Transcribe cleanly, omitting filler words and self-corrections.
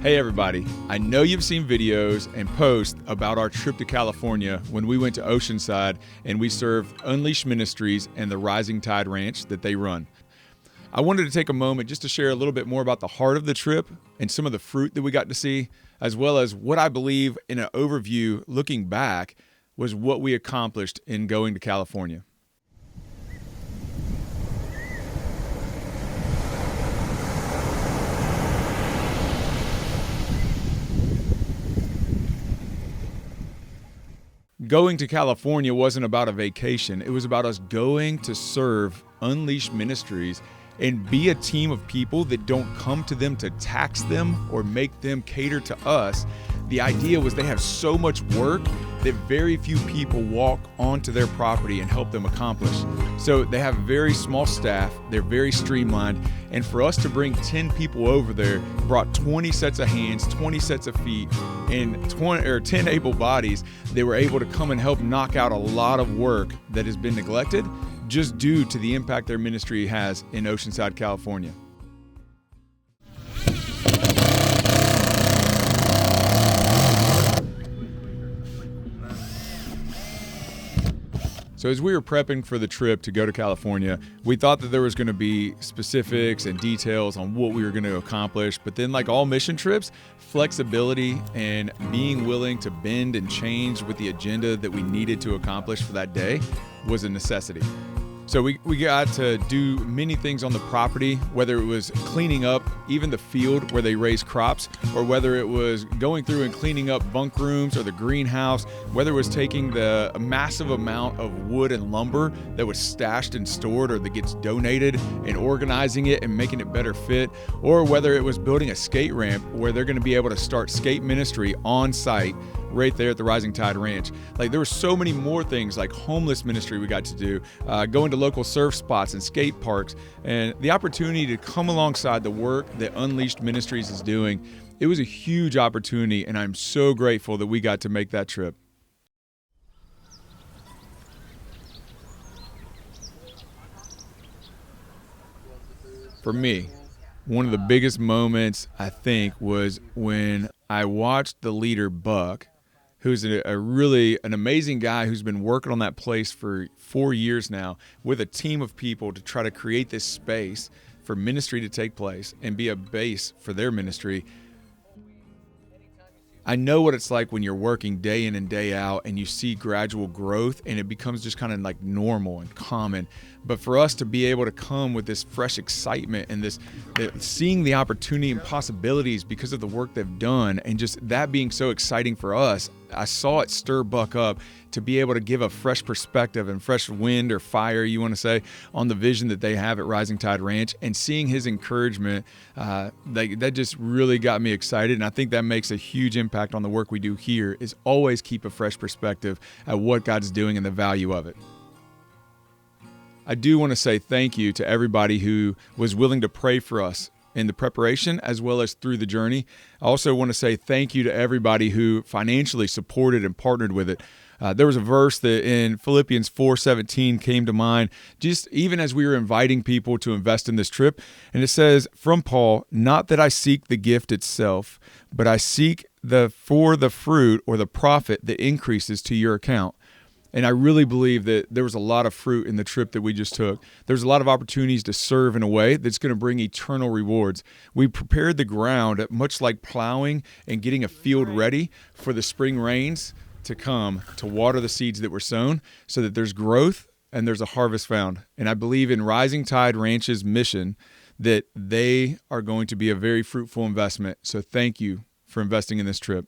Hey everybody, I know you've seen videos and posts about our trip to California when we went to Oceanside and we served Unleashed Ministries and the Rising Tide Ranch that they run. I wanted to take a moment just to share a little bit more about the heart of the trip and some of the fruit that we got to see, as well as what I believe in an overview looking back was what we accomplished in going to California. Going to California wasn't about a vacation. It was about us going to serve Unleashed Ministries and be a team of people that don't come to them to tax them or make them cater to us. The idea was they have so much work that very few people walk onto their property and help them accomplish. So they have a very small staff, they're very streamlined, and for us to bring 10 people over there brought 20 sets of hands, 20 sets of feet, and 10 able bodies. They were able to come and help knock out a lot of work that has been neglected just due to the impact their ministry has in Oceanside, California. So as we were prepping for the trip to go to California, we thought that there was going to be specifics and details on what we were going to accomplish. But then, like all mission trips, flexibility and being willing to bend and change with the agenda that we needed to accomplish for that day was a necessity. So we got to do many things on the property, whether it was cleaning up even the field where they raise crops, or whether it was going through and cleaning up bunk rooms or the greenhouse, whether it was taking the massive amount of wood and lumber that was stashed and stored or that gets donated and organizing it and making it better fit, or whether it was building a skate ramp where they're going to be able to start skate ministry on site right there at the Rising Tide Ranch. Like, there were so many more things, like homeless ministry we got to do, going to local surf spots and skate parks, and the opportunity to come alongside the work that Unleashed Ministries is doing. It was a huge opportunity, and I'm so grateful that we got to make that trip. For me, one of the biggest moments, I think, was when I watched the leader, Buck, who's an amazing guy who's been working on that place for 4 years now with a team of people to try to create this space for ministry to take place and be a base for their ministry. I know what it's like when you're working day in and day out and you see gradual growth and it becomes just kind of like normal and common. But for us to be able to come with this fresh excitement and seeing the opportunity and possibilities because of the work they've done, and just that being so exciting for us, I saw it stir Buck up to be able to give a fresh perspective and fresh wind or fire, you want to say, on the vision that they have at Rising Tide Ranch. And seeing his encouragement, that just really got me excited. And I think that makes a huge impact on the work we do here, is always keep a fresh perspective at what God's doing and the value of it. I do want to say thank you to everybody who was willing to pray for us in the preparation as well as through the journey. I also want to say thank you to everybody who financially supported and partnered with it. There was a verse that in Philippians 4:17 came to mind, just even as we were inviting people to invest in this trip. And it says, from Paul, "Not that I seek the gift itself, but I seek for the fruit or the profit that increases to your account." And I really believe that there was a lot of fruit in the trip that we just took. There's a lot of opportunities to serve in a way that's going to bring eternal rewards. We prepared the ground, much like plowing and getting a field ready for the spring rains to come to water the seeds that were sown, so that there's growth and there's a harvest found. And I believe in Rising Tide Ranch's mission that they are going to be a very fruitful investment. So thank you for investing in this trip.